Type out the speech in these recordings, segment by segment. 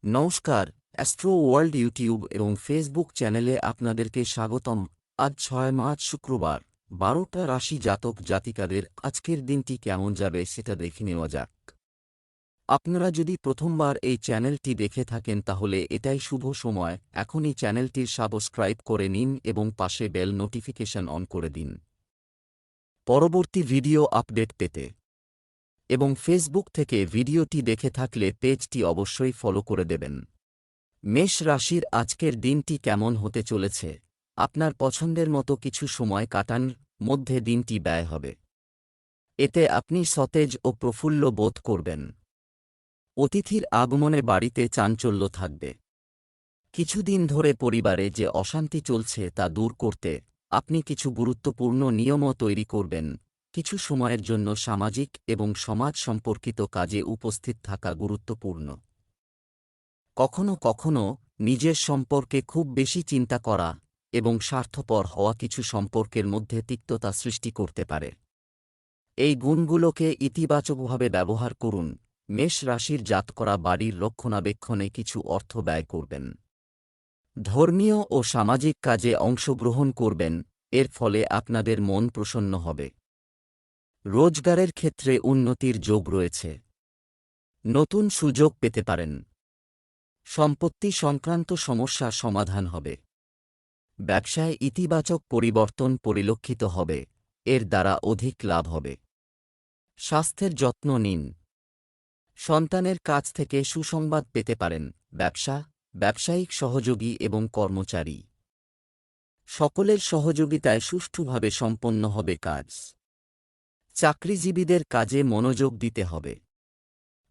নমস্কার, astro world YouTube এবং Facebook চ্যানেলে আপনাদেরকে স্বাগতম। আজ 6 মার্চ শুক্রবার, 12টা রাশি জাতক জাতিকাদের আজকের দিনটি কেমন যাবে সেটা দেখে নেওয়া যাক। আপনারা যদি প্রথমবার এই চ্যানেলটি দেখে থাকেন তাহলে এটাই শুভ সময়, এখনই চ্যানেলটির সাবস্ক্রাইব করে নিন এবং পাশে বেল নোটিফিকেশন অন করে দিন পরবর্তী ভিডিও আপডেট পেতে। এবং ফেসবুক থেকে ভিডিওটি দেখে থাকলে পেজটি অবশ্যই ফলো করে দেবেন। মেষ রাশির আজকের দিনটি কেমন হতে চলেছে? আপনার পছন্দের মতো কিছু সময় কাটান মধ্যে দিনটি ব্যয় হবে। এতে আপনি সতেজ ও প্রফুল্ল বোধ করবেন। অতিথির আগমনে বাড়িতে চাঞ্চল্য থাকবে। কিছুদিন ধরে পরিবারে যে অশান্তি চলছে তা দূর করতে আপনি কিছু গুরুত্বপূর্ণ নিয়মও তৈরি করবেন। কিছু সময়ের জন্য সামাজিক এবং সমাজ সম্পর্কিত কাজে উপস্থিত থাকা গুরুত্বপূর্ণ। কখনো কখনো নিজের সম্পর্কে খুব বেশি চিন্তা করা এবং স্বার্থপর হওয়া কিছু সম্পর্কের মধ্যে তিক্ততা সৃষ্টি করতে পারে। এই গুণগুলোকে ইতিবাচকভাবে ব্যবহার করুন। মেষ রাশির জাতকরা বাড়ির রক্ষণাবেক্ষণে কিছু অর্থ ব্যয় করবেন। ধর্মীয় ও সামাজিক কাজে অংশগ্রহণ করবেন, এর ফলে আপনাদের মন প্রসন্ন হবে। রোজগারের ক্ষেত্রে উন্নতির যোগ রয়েছে। নতুন সুযোগ পেতে পারেন। সম্পত্তি সংক্রান্ত সমস্যা সমাধান হবে। ব্যবসায় ইতিবাচক পরিবর্তন পরিলক্ষিত হবে, এর দ্বারা অধিক লাভ হবে। স্বাস্থ্যের যত্ন নিন। সন্তানের কাছ থেকে সুসংবাদ পেতে পারেন। ব্যবসায়িক সহযোগী এবং কর্মচারী সকলের সহযোগিতায় সুষ্ঠুভাবে সম্পন্ন হবে কাজ। চাকরিজীবীদের কাজে মনোযোগ দিতে হবে।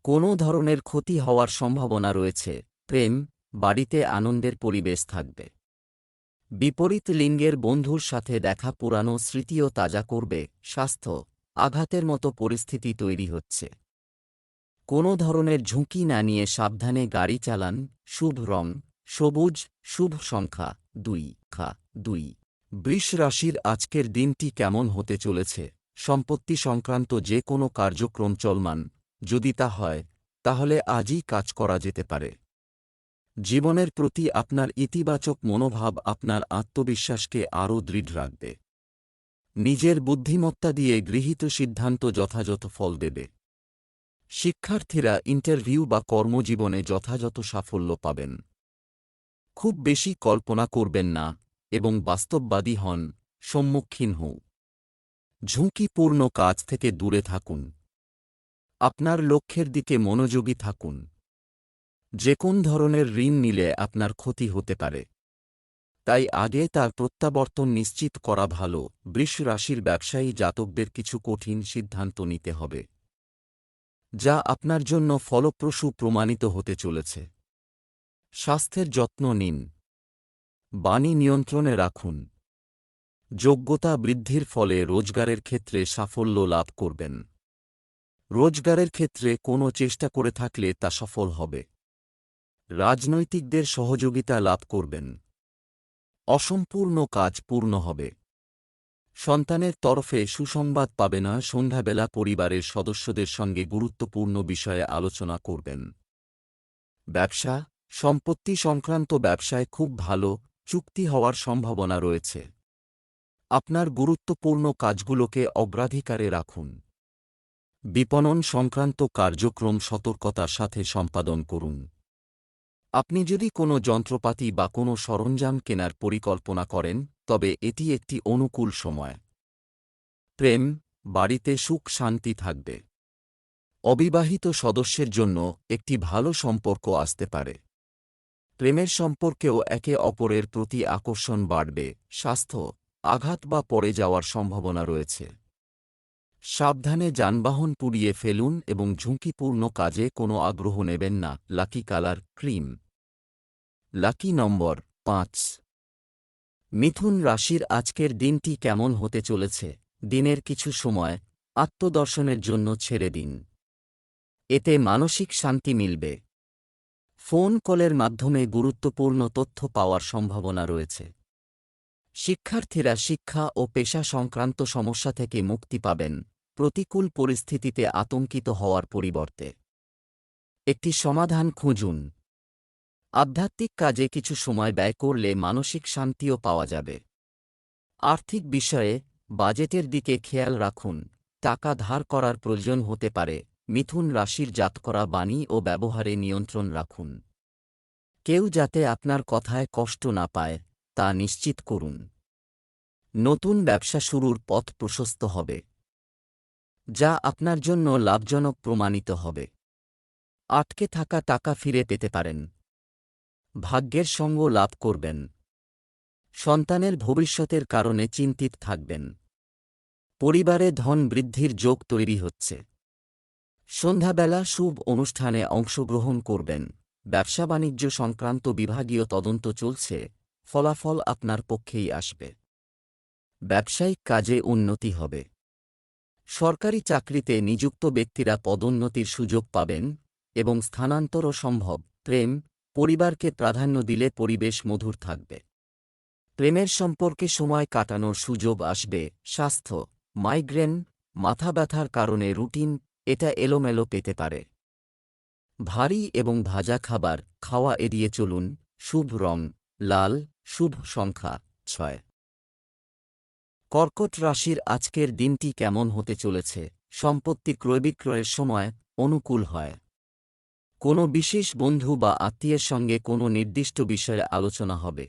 কোনো ধরনের ক্ষতি হওয়ার সম্ভাবনা রয়েছে। প্রেম, বাড়িতে আনন্দের পরিবেশ থাকবে। বিপরীত লিঙ্গের বন্ধুর সাথে দেখা পুরানো স্মৃতিও তাজা করবে। স্বাস্থ্য, আঘাতের মতো পরিস্থিতি তৈরি হচ্ছে। কোনো ধরনের ঝুঁকি না নিয়ে সাবধানে গাড়ি চালান। শুভ রং সবুজ, শুভ সংখ্যা 2। বৃষ রাশির আজকের দিনটি কেমন হতে চলেছে? সম্পত্তি সংক্রান্ত যে কোনো কার্যক্রম চলমান যদি তা হয় তাহলে আজই কাজ করা যেতে পারে। জীবনের প্রতি আপনার ইতিবাচক মনোভাব আপনার আত্মবিশ্বাসকে আরও দৃঢ় রাখবে। নিজের বুদ্ধিমত্তা দিয়ে গৃহীত সিদ্ধান্ত যথাযথ ফল দেবে। শিক্ষার্থীরা ইন্টারভিউ বা কর্মজীবনে যথাযথ সাফল্য পাবেন। খুব বেশি কল্পনা করবেন না এবং বাস্তববাদী হন, সম্মুখীন হন। ঝুঁকিপূর্ণ কাজ থেকে দূরে থাকুন। আপনার লক্ষ্যের দিকে মনোযোগী থাকুন। যে কোন ধরনের ঋণ নিলে আপনার ক্ষতি হতে পারে, তাই আগে তার প্রত্যাবর্তন নিশ্চিত করা ভালো। বৃষ রাশির ব্যবসায়ী জাতকদের কিছু কঠিন সিদ্ধান্ত নিতে হবে, যা আপনার জন্য ফলপ্রসূ প্রমাণিত হতে চলেছে। স্বাস্থ্যের যত্ন নিন। বাণী নিয়ন্ত্রণে রাখুন। যোগ্যতা বৃদ্ধির ফলে রোজগারের ক্ষেত্রে সাফল্য লাভ করবেন। রোজগারের ক্ষেত্রে কোনো চেষ্টা করে থাকলে তা সফল হবে। রাজনৈতিকদের সহযোগিতা লাভ করবেন। অসম্পূর্ণ কাজ পূর্ণ হবে। সন্তানের তরফে সুসংবাদ পাবে না। সন্ধ্যাবেলা পরিবারের সদস্যদের সঙ্গে গুরুত্বপূর্ণ বিষয়ে আলোচনা করবেন। ব্যবসা, সম্পত্তি সংক্রান্ত ব্যবসায় খুব ভালো চুক্তি হওয়ার সম্ভাবনা রয়েছে। আপনার গুরুত্বপূর্ণ কাজগুলোকে অগ্রাধিকারে রাখুন। বিপণন সংক্রান্ত কার্যক্রম সতর্কতার সাথে সম্পাদন করুন। আপনি যদি কোনো যন্ত্রপাতি বা কোনো সরঞ্জাম কেনার পরিকল্পনা করেন তবে এটি একটি অনুকূল সময়। প্রেম, বাড়িতে সুখ শান্তি থাকবে। অবিবাহিত সদস্যের জন্য একটি ভালো সম্পর্ক আসতে পারে। প্রেমের সম্পর্কেও একে অপরের প্রতি আকর্ষণ বাড়বে। স্বাস্থ্য, আঘাত বা পড়ে যাওয়ার সম্ভাবনা রয়েছে। সাবধানে যানবাহন পুড়িয়ে ফেলুন এবং ঝুঁকিপূর্ণ কাজে কোনো আগ্রহ নেবেন না। Lucky colour cream. লাকি নম্বর 5। মিথুন রাশির আজকের দিনটি কেমন হতে চলেছে? দিনের কিছু সময় আত্মদর্শনের জন্য ছেড়ে দিন। এতে মানসিক শান্তি মিলবে। ফোন কলের মাধ্যমে গুরুত্বপূর্ণ তথ্য পাওয়ার সম্ভাবনা রয়েছে। শিক্ষার্থীরা শিক্ষা ও পেশা সংক্রান্ত সমস্যা থেকে মুক্তি পাবেন। প্রতিকূল পরিস্থিতিতে আতঙ্কিত হওয়ার পরিবর্তে একটি সমাধান খুঁজুন। আধ্যাত্মিক কাজে কিছু সময় ব্যয় করলে মানসিক শান্তিও পাওয়া যাবে। আর্থিক বিষয়ে বাজেটের দিকে খেয়াল রাখুন। টাকা ধার করার প্রয়োজন হতে পারে। মিথুন রাশির জাতকরা বাণী ও ব্যবহারে নিয়ন্ত্রণ রাখুন। কেউ যাতে আপনার কথায় কষ্ট না পায় তা নিশ্চিত করুন। নতুন ব্যবসা শুরুর পথ প্রশস্ত হবে, যা আপনার জন্য লাভজনক প্রমাণিত হবে। আটকে থাকা টাকা ফিরে পেতে পারেন। ভাগ্যের সঙ্গ লাভ করবেন। সন্তানের ভবিষ্যতের কারণে চিন্তিত থাকবেন। পরিবারে ধন বৃদ্ধির যোগ তৈরি হচ্ছে। সন্ধ্যাবেলা শুভ অনুষ্ঠানে অংশগ্রহণ করবেন। ব্যবসা বাণিজ্য সংক্রান্ত বিভাগীয় তদন্ত চলছে, ফলাফল আপনার পক্ষেই আসবে। ব্যবসায়িক কাজে উন্নতি হবে। সরকারি চাকরিতে নিযুক্ত ব্যক্তিরা পদোন্নতির সুযোগ পাবেন এবং স্থানান্তরও সম্ভব। প্রেম, পরিবারকে প্রাধান্য দিলে পরিবেশ মধুর থাকবে। প্রেমের সম্পর্কে সময় কাটানোর সুযোগ আসবে। স্বাস্থ্য, মাইগ্রেন, মাথা ব্যথার কারণে রুটিন এটা এলোমেলো পেতে পারে। ভারী এবং ভাজা খাবার খাওয়া এড়িয়ে চলুন। শুভ রং লাল, শুভ সংখ্যা 6। কর্কট রাশির আজকের দিনটি কেমন হতে চলেছে? সম্পত্তি ক্রয়বিক্রয়ের সময় অনুকূল হয়। কোনো বিশেষ বন্ধু বা আত্মীয়ের সঙ্গে কোনো নির্দিষ্ট বিষয়ে আলোচনা হবে।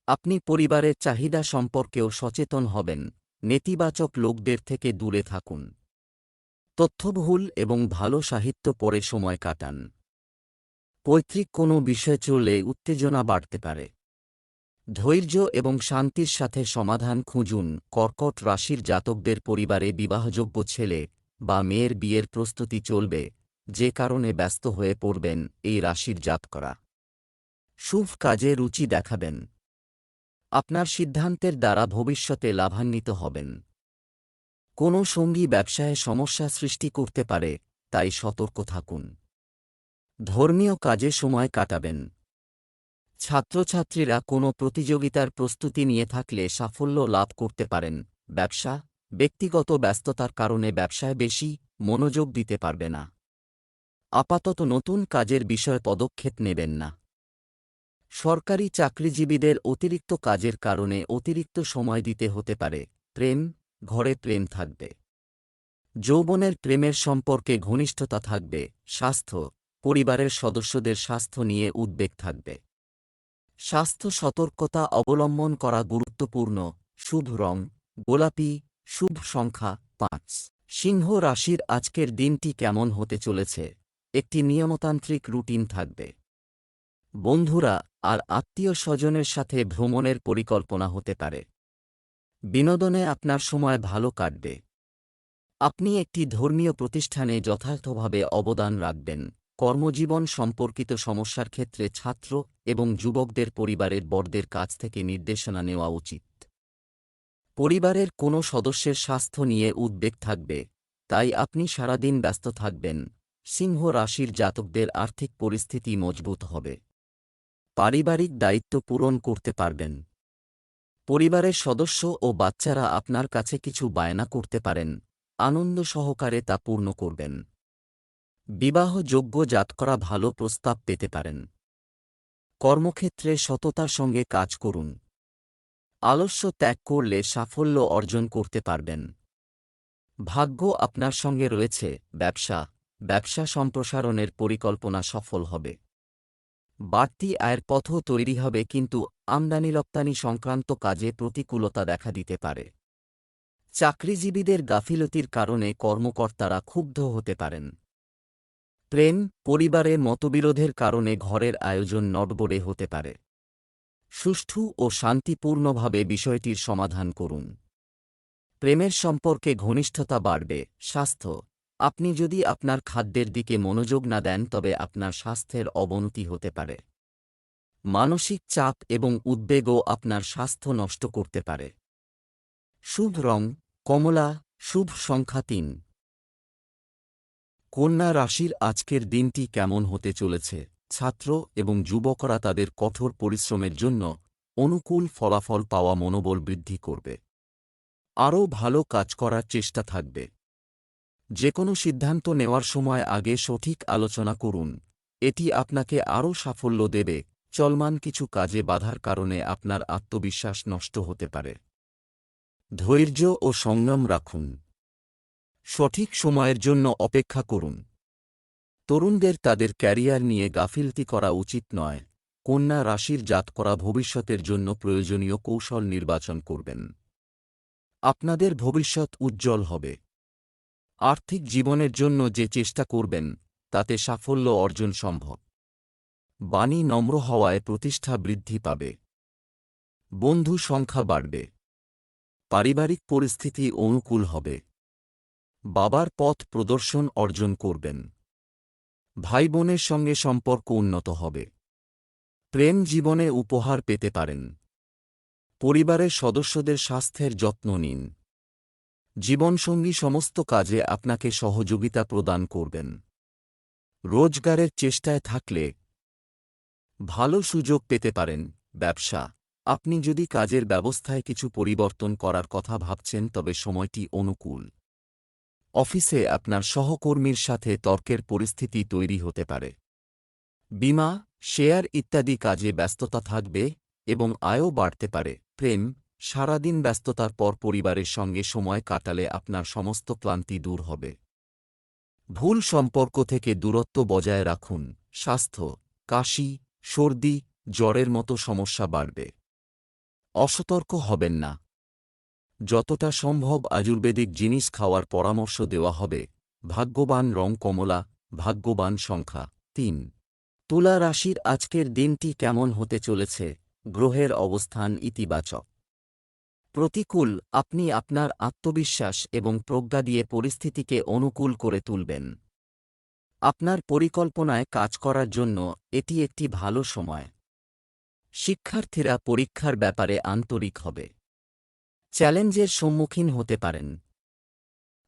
আপনি পরিবারের চাহিদা সম্পর্কেও সচেতন হবেন। নেতিবাচক লোকদের থেকে দূরে থাকুন। তথ্যবহুল এবং ভালো সাহিত্য পড়ে সময় কাটান। পৈতৃক কোনো বিষয় চললে উত্তেজনা বাড়তে পারে। ধৈর্য এবং শান্তির সাথে সমাধান খুঁজুন। কর্কট রাশির জাতকদের পরিবারে বিবাহযোগ্য ছেলে বা মেয়ের বিয়ের প্রস্তুতি চলবে, যে কারণে ব্যস্ত হয়ে পড়বেন এই রাশির জাতকরা। শুভ কাজে রুচি দেখাবেন। আপনার সিদ্ধান্তের দ্বারা ভবিষ্যতে লাভান্বিত হবেন। কোনো সঙ্গী ব্যবসায় সমস্যা সৃষ্টি করতে পারে, তাই সতর্ক থাকুন। ধর্মীয় কাজে সময় কাটাবেন। ছাত্রছাত্রীরা কোনো প্রতিযোগিতার প্রস্তুতি নিয়ে থাকলে সাফল্য লাভ করতে পারেন। ব্যবসা, ব্যক্তিগত ব্যস্ততার কারণে ব্যবসায় বেশি মনোযোগ দিতে পারবে না। আপাতত নতুন কাজের বিষয়ে পদক্ষেপ নেবেন না। সরকারি চাকরিজীবীদের অতিরিক্ত কাজের কারণে অতিরিক্ত সময় দিতে হতে পারে। প্রেম, ঘরে প্রেম থাকবে। যৌবনের প্রেমের সম্পর্কে ঘনিষ্ঠতা থাকবে। স্বাস্থ্য, পরিবারের সদস্যদের স্বাস্থ্য নিয়ে উদ্বেগ থাকবে। স্বাস্থ্য সতর্কতা অবলম্বন করা গুরুত্বপূর্ণ। শুভ রং গোলাপি, শুভ সংখ্যা 5। সিংহ রাশির আজকের দিনটি কেমন হতে চলেছে? একটি নিয়মতান্ত্রিক রুটিন থাকবে। বন্ধুরা আর আত্মীয় স্বজনের সাথে ভ্রমণের পরিকল্পনা হতে পারে। বিনোদনে আপনার সময় ভালো কাটবে। আপনি একটি ধর্মীয় প্রতিষ্ঠানে যথার্থভাবে অবদান রাখবেন। কর্মজীবন সম্পর্কিত সমস্যার ক্ষেত্রে ছাত্র এবং যুবকদের পরিবারের বড়দের কাছ থেকে নির্দেশনা নেওয়া উচিত। পরিবারের কোনো সদস্যের স্বাস্থ্য নিয়ে উদ্বেগ থাকবে, তাই আপনি সারাদিন ব্যস্ত থাকবেন। সিংহ রাশির জাতকদের আর্থিক পরিস্থিতি মজবুত হবে। পারিবারিক দায়িত্ব পূরণ করতে পারবেন। পরিবারের সদস্য ও বাচ্চারা আপনার কাছে কিছু বায়না করতে পারেন, আনন্দ সহকারে তা পূর্ণ করবেন। বিবাহযোগ্য জাতকরা ভালো প্রস্তাব পেতে পারেন। কর্মক্ষেত্রে সততার সঙ্গে কাজ করুন। আলস্য ত্যাগ করলে সাফল্য অর্জন করতে পারবেন। ভাগ্য আপনার সঙ্গে রয়েছে। ব্যবসা সম্প্রসারণের পরিকল্পনা সফল হবে। বাড়তি আয়ের পথও তৈরি হবে, কিন্তু আমদানি রপ্তানি সংক্রান্ত কাজে প্রতিকূলতা দেখা দিতে পারে। চাকরিজীবীদের গাফিলতির কারণে কর্মকর্তারা ক্ষুব্ধ হতে পারেন। প্রেম, পরিবারে মতবিরোধের কারণে ঘরের আয়োজন নড়বড়ে হতে পারে। সুষ্ঠু ও শান্তিপূর্ণভাবে বিষয়টির সমাধান করুন। প্রেমের সম্পর্কে ঘনিষ্ঠতা বাড়বে। স্বাস্থ্য, আপনি যদি আপনার খাদ্যের দিকে মনোযোগ না দেন তবে আপনার স্বাস্থ্যের অবনতি হতে পারে। মানসিক চাপ এবং উদ্বেগও আপনার স্বাস্থ্য নষ্ট করতে পারে। শুভ রং কমলা, শুভ সংখ্যা 3। কন্যা রাশির আজকের দিনটি কেমন হতে চলেছে? ছাত্র এবং যুবকরা তাদের কঠোর পরিশ্রমের জন্য অনুকূল ফলাফল পাওয়া মনোবল বৃদ্ধি করবে। আরও ভালো কাজ করার চেষ্টা থাকবে। যে কোনো সিদ্ধান্ত নেওয়ার সময় আগে সঠিক আলোচনা করুন। এটি আপনাকে আরও সাফল্য দেবে। চলমান কিছু কাজে বাধার কারণে আপনার আত্মবিশ্বাস নষ্ট হতে পারে। ধৈর্য ও সংযম রাখুন। সঠিক সময়ের জন্য অপেক্ষা করুন। তরুণদের তাদের ক্যারিয়ার নিয়ে গাফিলতি করা উচিত নয়। কন্যা রাশির জাতকরা ভবিষ্যতের জন্য প্রয়োজনীয় কৌশল নির্বাচন করবেন। আপনাদের ভবিষ্যৎ উজ্জ্বল হবে। আর্থিক জীবনের জন্য যে চেষ্টা করবেন তাতে সাফল্য অর্জন সম্ভব। বাণী নম্র হওয়ায় প্রতিষ্ঠা বৃদ্ধি পাবে। বন্ধু সংখ্যা বাড়বে। পারিবারিক পরিস্থিতি অনুকূল হবে। বাবার পথ প্রদর্শন অর্জন করবেন। ভাই বোনের সঙ্গে সম্পর্ক উন্নত হবে। প্রেম জীবনে উপহার পেতে পারেন। পরিবারের সদস্যদের স্বাস্থ্যের যত্ন নিন। জীবনসঙ্গী সমস্ত কাজে আপনাকে সহযোগিতা প্রদান করবেন। রোজগারের চেষ্টায় থাকলে ভালো সুযোগ পেতে পারেন। ব্যবসা, আপনি যদি কাজের ব্যবস্থায় কিছু পরিবর্তন করার কথা ভাবছেন তবে সময়টি অনুকূল। অফিসে আপনার সহকর্মীর সাথে তর্কের পরিস্থিতি তৈরি হতে পারে। বীমা, শেয়ার ইত্যাদি কাজে ব্যস্ততা থাকবে এবং আয়ও বাড়তে পারে। প্রেম, সারাদিন ব্যস্ততার পর পরিবারের সঙ্গে সময় কাটালে আপনার সমস্ত ক্লান্তি দূর হবে। ভুল সম্পর্ক থেকে দূরত্ব বজায় রাখুন। স্বাস্থ্য, কাশি, সর্দি, জ্বরের মতো সমস্যা বাড়বে। অসতর্ক হবেন না। যতটা সম্ভব আয়ুর্বেদিক জিনিস খাওয়ার পরামর্শ দেওয়া হবে। ভাগ্যবান রং কমলা। ভাগ্যবান সংখ্যা ৩। তুলা রাশির আজকের দিনটি কেমন হতে চলেছে? গ্রহের অবস্থান ইতিবাচক। প্রতিকূল, আপনি আপনার আত্মবিশ্বাস এবং প্রজ্ঞা দিয়ে পরিস্থিতিকে অনুকূল করে তুলবেন। আপনার পরিকল্পনায় কাজ করার জন্য এটি একটি ভালো সময়। শিক্ষার্থীরা পরীক্ষার ব্যাপারে আন্তরিক হবে। চ্যালেঞ্জের সম্মুখীন হতে পারেন।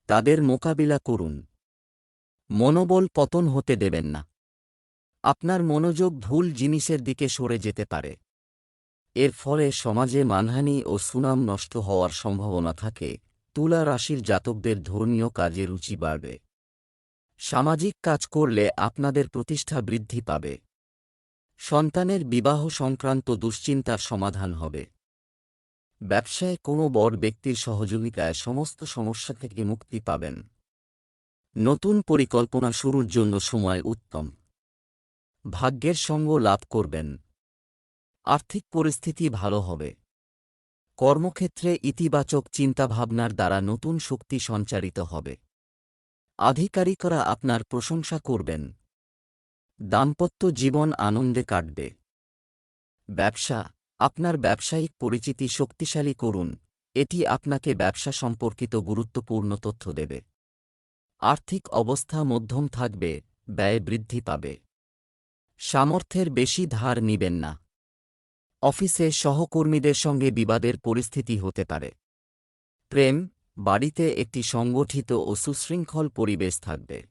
তাদের মোকাবিলা করুন। মনোবল পতন হতে দেবেন না। আপনার মনোযোগ ভুল জিনিসের দিকে সরে যেতে পারে। এর ফলে সমাজে মানহানি ও সুনাম নষ্ট হওয়ার সম্ভাবনা থাকে। তুলা রাশির জাতকদের ধর্মীয় কাজে রুচি বাড়বে। সামাজিক কাজ করলে আপনাদের প্রতিষ্ঠা বৃদ্ধি পাবে। সন্তানের বিবাহ সংক্রান্ত দুশ্চিন্তার সমাধান হবে। ব্যবসায় কোনো বড় ব্যক্তির সহযোগিতায় সমস্ত সমস্যা থেকে মুক্তি পাবেন। নতুন পরিকল্পনা শুরুর জন্য সময় উত্তম। ভাগ্যের সঙ্গ লাভ করবেন। আর্থিক পরিস্থিতি ভালো হবে। কর্মক্ষেত্রে ইতিবাচক চিন্তাভাবনার দ্বারা নতুন শক্তি সঞ্চারিত হবে। আধিকারিকরা আপনার প্রশংসা করবেন। দাম্পত্য জীবন আনন্দে কাটবে। ব্যবসা, আপনার ব্যবসায়িক পরিচিতি শক্তিশালী করুন। এটি আপনাকে ব্যবসা সম্পর্কিত গুরুত্বপূর্ণ তথ্য দেবে। আর্থিক অবস্থা মধ্যম থাকবে। ব্যয় বৃদ্ধি পাবে। সামর্থ্যের বেশি ধার নিবেন না। অফিসে সহকর্মীদের সঙ্গে বিবাদের পরিস্থিতি হতে পারে। প্রেম, বাড়িতে একটি সংগঠিত ও সুশৃঙ্খল পরিবেশ থাকবে।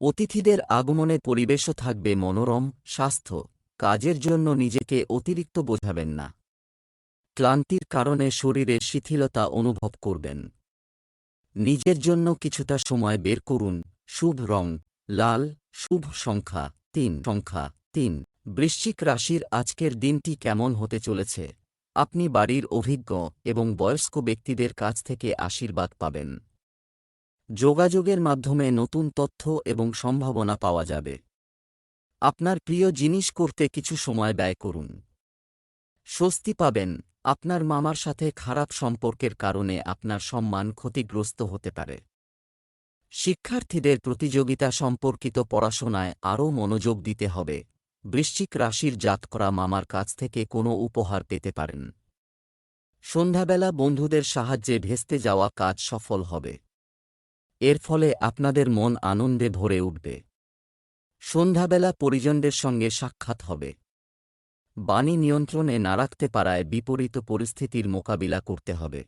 অতিথিদের আগমনে পরিবেশও থাকবে মনোরম। স্বাস্থ্য, কাজের জন্য নিজেকে অতিরিক্ত বোঝাবেন না। ক্লান্তির কারণে শরীরে শিথিলতা অনুভব করবেন। নিজের জন্য কিছুটা সময় বের করুন। শুভ রং লাল। শুভ সংখ্যা ৩। বৃশ্চিক রাশির আজকের দিনটি কেমন হতে চলেছে? আপনি বাড়ির অভিজ্ঞ এবং বয়স্ক ব্যক্তিদের কাছ থেকে আশীর্বাদ পাবেন। যোগাযোগের মাধ্যমে নতুন তথ্য এবং সম্ভাবনা পাওয়া যাবে। আপনার প্রিয় জিনিস করতে কিছু সময় ব্যয় করুন। স্বস্তি পাবেন। আপনার মামার সাথে খারাপ সম্পর্কের কারণে আপনার সম্মান ক্ষতিগ্রস্ত হতে পারে। শিক্ষার্থীদের প্রতিযোগিতা সম্পর্কিত পড়াশোনায় আরও মনোযোগ দিতে হবে। বৃশ্চিক রাশির জাতকরা মামার কাছ থেকে কোনো উপহার পেতে পারেন। সন্ধ্যাবেলা বন্ধুদের সাহায্যে ভেস্তে যাওয়া কাজ সফল হবে। এর ফলে আপনাদের মন আনন্দে ভরে উঠবে। সন্ধ্যাবেলা পরিজনদের সঙ্গে সাক্ষাৎ হবে। বাণী নিয়ন্ত্রণে না রাখতে পারায় বিপরীত পরিস্থিতির মোকাবিলা করতে হবে।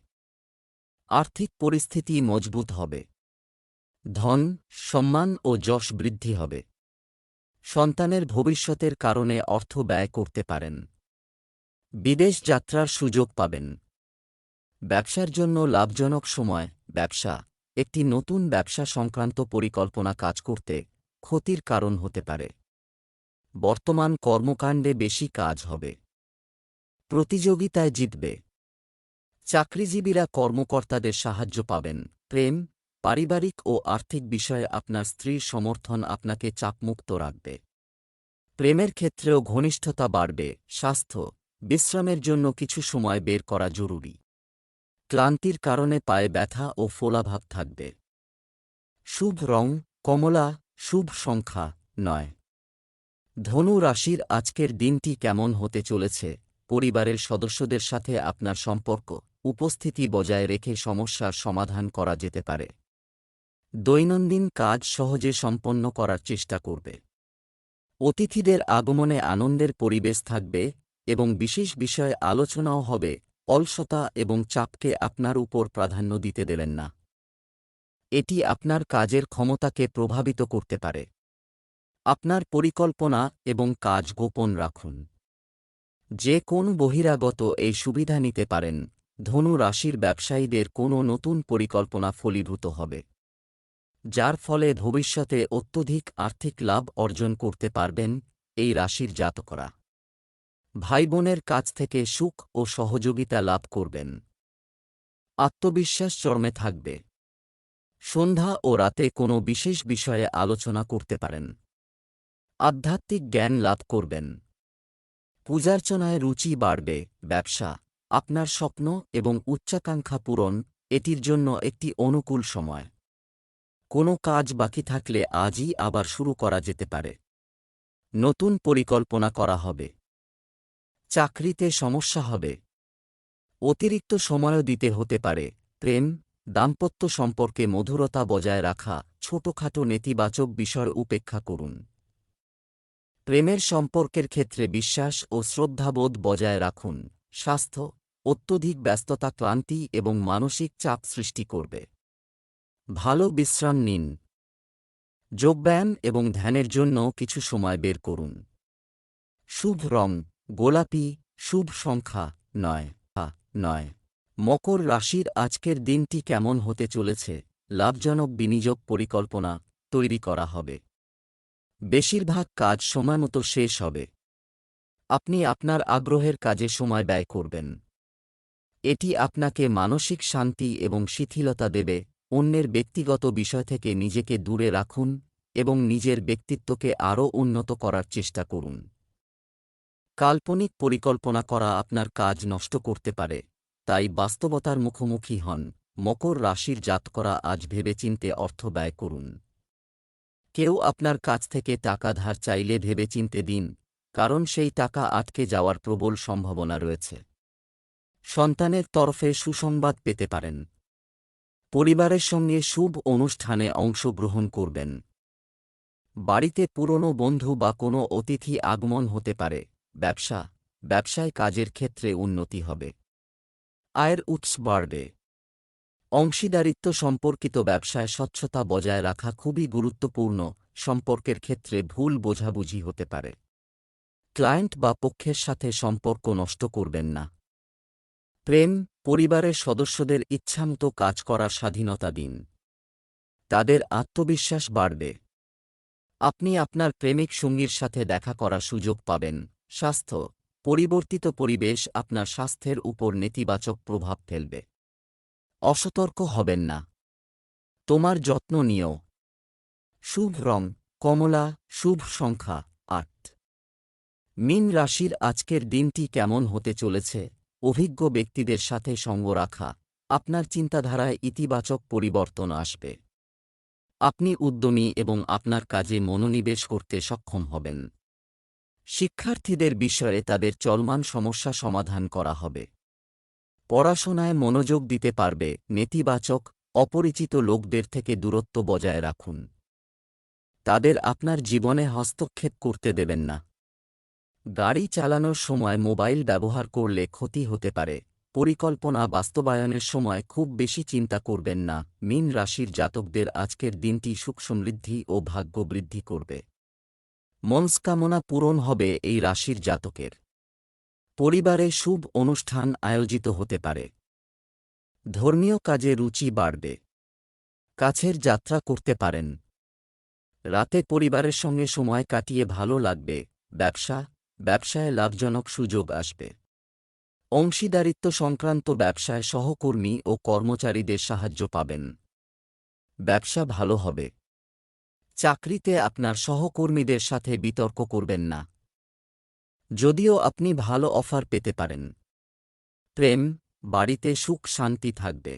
আর্থিক পরিস্থিতি মজবুত হবে। ধন, সম্মান ও যশ বৃদ্ধি হবে। সন্তানের ভবিষ্যতের কারণে অর্থ ব্যয় করতে পারেন। বিদেশ যাত্রার সুযোগ পাবেন। ব্যবসার জন্য লাভজনক সময়। ব্যবসা, একটি নতুন ব্যবসা সংক্রান্ত পরিকল্পনা কাজ করতে ক্ষতির কারণ হতে পারে। বর্তমান কর্মকাণ্ডে বেশি কাজ হবে। প্রতিযোগিতায় জিতবে। চাকরিজীবীরা কর্মকর্তাদের সাহায্য পাবেন। প্রেম, পারিবারিক ও আর্থিক বিষয়ে আপনার স্ত্রীর সমর্থন আপনাকে চাপমুক্ত রাখবে। প্রেমের ক্ষেত্রেও ঘনিষ্ঠতা বাড়বে। স্বাস্থ্য, বিশ্রামের জন্য কিছু সময় বের করা জরুরি। ক্লান্তির কারণে পায়ে ব্যথা ও ফোলাভাব থাকবে। শুভ রং কমলা, শুভ সংখ্যা 9। ধনু রাশির আজকের দিনটি কেমন হতে চলেছে? পরিবারের সদস্যদের সাথে আপনার সম্পর্ক, উপস্থিতি বজায় রেখে সমস্যার সমাধান করা যেতে পারে। দৈনন্দিন কাজ সহজে সম্পন্ন করার চেষ্টা করবে। অতিথিদের আগমনে আনন্দের পরিবেশ থাকবে এবং বিশেষ বিষয়ে আলোচনাও হবে। অলসতা এবং চাপকে আপনার উপর প্রাধান্য দিতে দেবেন না। এটি আপনার কাজের ক্ষমতাকে প্রভাবিত করতে পারে। আপনার পরিকল্পনা এবং কাজ গোপন রাখুন। যে কোন বহিরাগত এই সুবিধা নিতে পারেন। ধনু রাশির ব্যবসায়ীদের কোনো নতুন পরিকল্পনা ফলীভূত হবে, যার ফলে ভবিষ্যতে অত্যধিক আর্থিক লাভ অর্জন করতে পারবেন এই রাশির জাতকরা। ভাইবোনের কাছ থেকে সুখ ও সহযোগিতা লাভ করবেন। আত্মবিশ্বাস চরমে থাকবে। সন্ধ্যা ও রাতে কোনো বিশেষ বিষয়ে আলোচনা করতে পারেন। আধ্যাত্মিক জ্ঞান লাভ করবেন। পূজার্চনায় রুচি বাড়বে। ব্যবসা, আপনার স্বপ্ন এবং উচ্চাকাঙ্ক্ষা পূরণ, এটির জন্য একটি অনুকূল সময়। কোনো কাজ বাকি থাকলে আজই আবার শুরু করা যেতে পারে। নতুন পরিকল্পনা করা হবে। চাকরিতে সমস্যা হবে। অতিরিক্ত সময়ও দিতে হতে পারে। প্রেম, দাম্পত্য সম্পর্কে মধুরতা বজায় রাখা, ছোটখাটো নেতিবাচক বিষয় উপেক্ষা করুন। প্রেমের সম্পর্কের ক্ষেত্রে বিশ্বাস ও শ্রদ্ধাবোধ বজায় রাখুন। স্বাস্থ্য, অত্যধিক ব্যস্ততা ক্লান্তি এবং মানসিক চাপ সৃষ্টি করবে। ভালো বিশ্রাম নিন। যোগব্যায়াম এবং ধ্যানের জন্য কিছু সময় বের করুন। শুভ রং গোলাপি, শুভ সংখ্যা 9। মকর রাশির আজকের দিনটি কেমন হতে চলেছে? লাভজনক বিনিয়োগ পরিকল্পনা তৈরি করা হবে। বেশিরভাগ কাজ সময়মতো শেষ হবে। আপনি আপনার আগ্রহের কাজে সময় ব্যয় করবেন। এটি আপনাকে মানসিক শান্তি এবং শিথিলতা দেবে। অন্যের ব্যক্তিগত বিষয় থেকে নিজেকে দূরে রাখুন এবং নিজের ব্যক্তিত্বকে আরও উন্নত করার চেষ্টা করুন। কাল্পনিক পরিকল্পনা করা আপনার কাজ নষ্ট করতে পারে, তাই বাস্তবতার মুখোমুখি হন। মকর রাশির জাতকরা আজ ভেবেচিন্তে অর্থ ব্যয় করুন। কেউ আপনার কাছ থেকে টাকা ধার চাইলে ভেবেচিন্তে দিন, কারণ সেই টাকা আটকে যাওয়ার প্রবল সম্ভাবনা রয়েছে। সন্তানের তরফে সুসংবাদ পেতে পারেন। পরিবারের সঙ্গে শুভ অনুষ্ঠানে অংশগ্রহণ করবেন। বাড়িতে পুরনো বন্ধু বা কোনো অতিথি আগমন হতে পারে। ব্যবসায় কাজের ক্ষেত্রে উন্নতি হবে। আয়ের উৎস বাড়বে। অংশীদারিত্ব সম্পর্কিত ব্যবসায় স্বচ্ছতা বজায় রাখা খুবই গুরুত্বপূর্ণ। সম্পর্কের ক্ষেত্রে ভুল বোঝাবুঝি হতে পারে। ক্লায়েন্ট বা পক্ষের সাথে সম্পর্ক নষ্ট করবেন না। প্রেম, পরিবারের সদস্যদের ইচ্ছামতো কাজ করার স্বাধীনতা দিন। তাদের আত্মবিশ্বাস বাড়বে। আপনি আপনার প্রেমিক সঙ্গীর সাথে দেখা করার সুযোগ পাবেন। স্বাস্থ্য, পরিবর্তিত পরিবেশ আপনার স্বাস্থ্যের উপর নেতিবাচক প্রভাব ফেলবে। অসতর্ক হবেন না। তোমার যত্ন নিও। শুভ রং কমলা, শুভ সংখ্যা 8। মীন রাশির আজকের দিনটি কেমন হতে চলেছে? অভিজ্ঞ ব্যক্তিদের সাথে সঙ্গ রাখা, আপনার চিন্তাধারায় ইতিবাচক পরিবর্তন আসবে। আপনি উদ্যমী এবং আপনার কাজে মনোনিবেশ করতে সক্ষম হবেন। শিক্ষার্থীদের বিষয়ে তাদের চলমান সমস্যা সমাধান করা হবে। পড়াশোনায় মনোযোগ দিতে পারবে। নেতিবাচক, অপরিচিত লোকদের থেকে দূরত্ব বজায় রাখুন। তাদের আপনার জীবনে হস্তক্ষেপ করতে দেবেন না। গাড়ি চালানোর সময় মোবাইল ব্যবহার করলে ক্ষতি হতে পারে। পরিকল্পনা বাস্তবায়নের সময় খুব বেশি চিন্তা করবেন না। মীন রাশির জাতকদের আজকের দিনটি সুখ সমৃদ্ধি ও ভাগ্য বৃদ্ধি করবে। মনস্কামনা পূরণ হবে এই রাশির জাতকের। পরিবারে শুভ অনুষ্ঠান আয়োজিত হতে পারে। ধর্মীয় কাজে রুচি বাড়বে। কাছের যাত্রা করতে পারেন। রাতে পরিবারের সঙ্গে সময় কাটিয়ে ভালো লাগবে। ব্যবসায় লাভজনক সুযোগ আসবে। অংশীদারিত্ব সংক্রান্ত ব্যবসায় সহকর্মী ও কর্মচারীদের সাহায্য পাবেন। ব্যবসা ভালো হবে। চাকরিতে আপনার সহকর্মীদের সাথে বিতর্ক করবেন না, যদিও আপনি ভালো অফার পেতে পারেন। প্রেম, বাড়িতে সুখ শান্তি থাকবে।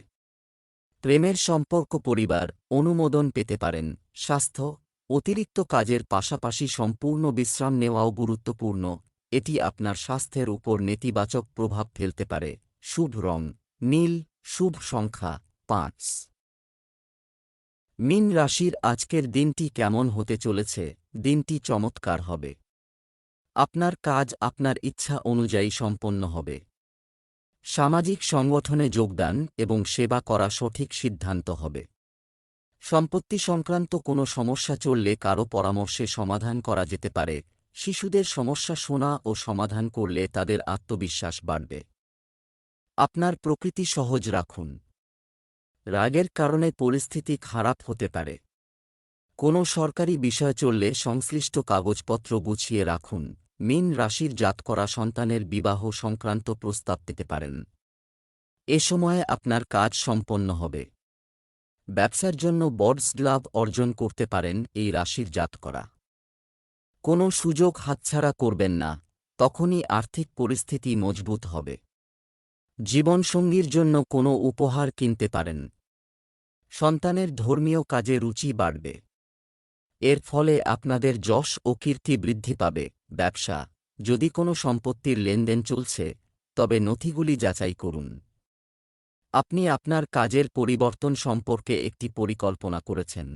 প্রেমের সম্পর্ক পরিবার অনুমোদন পেতে পারেন। স্বাস্থ্য, অতিরিক্ত কাজের পাশাপাশি সম্পূর্ণ বিশ্রাম নেওয়াও গুরুত্বপূর্ণ, এটি আপনার স্বাস্থ্যের উপর নেতিবাচক প্রভাব ফেলতে পারে। শুভ রং নীল, শুভ সংখ্যা 5। মীন রাশির আজকের দিনটি কেমন হতে চলেছে? দিনটি চমৎকার হবে। আপনার কাজ আপনার ইচ্ছা অনুযায়ী সম্পন্ন হবে। সামাজিক সংগঠনে যোগদান এবং সেবা করা সঠিক সিদ্ধান্ত হবে। সম্পত্তি সংক্রান্ত কোনো সমস্যা চললে কারো পরামর্শে সমাধান করা যেতে পারে। শিশুদের সমস্যা শোনা ও সমাধান করলে তাদের আত্মবিশ্বাস বাড়বে। আপনার প্রকৃতি সহজ রাখুন। রাগের কারণে পরিস্থিতি খারাপ হতে পারে। কোনো সরকারি বিষয় চললে সংশ্লিষ্ট কাগজপত্র গুছিয়ে রাখুন। মীন রাশির জাতকরা সন্তানের বিবাহ সংক্রান্ত প্রস্তাব পেতে পারেন। এ সময়ে আপনার কাজ সম্পন্ন হবে। ব্যবসার জন্য বড় লাভ অর্জন করতে পারেন এই রাশির জাতকরা। কোনো সুযোগ হাতছাড়া করবেন না, তখনই আর্থিক পরিস্থিতি মজবুত হবে। জীবনসঙ্গীর জন্য কোনো উপহার কিনতে পারেন। সন্তানের ধর্মীয় কাজে রুচি বাড়বে। এর ফলে আপনাদের যশ ও কীর্তি বৃদ্ধি পাবে। ব্যবসা, যদি কোনো সম্পত্তির লেনদেন চলছে, তবে নথিগুলি যাচাই করুন। আপনি আপনার কাজের পরিবর্তন সম্পর্কে একটি পরিকল্পনা করেছেন।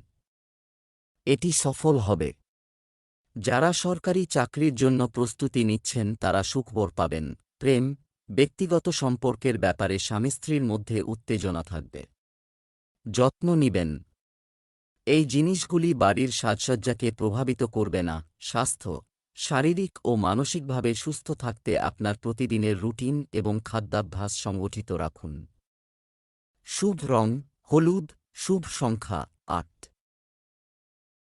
এটি সফল হবে। যারা সরকারি চাকরির জন্য প্রস্তুতি নিচ্ছেন তারা সুখবর পাবেন। প্রেম, ব্যক্তিগত সম্পর্কের ব্যাপারে স্বামী স্ত্রীর মধ্যে উত্তেজনা থাকবে। যত্ন নিবেন। এই জিনিসগুলি বাড়ির সাজসজ্জাকে প্রভাবিত করবে না। স্বাস্থ্য, শারীরিক ও মানসিকভাবে সুস্থ থাকতে আপনার প্রতিদিনের রুটিন এবং খাদ্যাভ্যাস সংগঠিত রাখুন। শুভ রং হলুদ, শুভ সংখ্যা 8।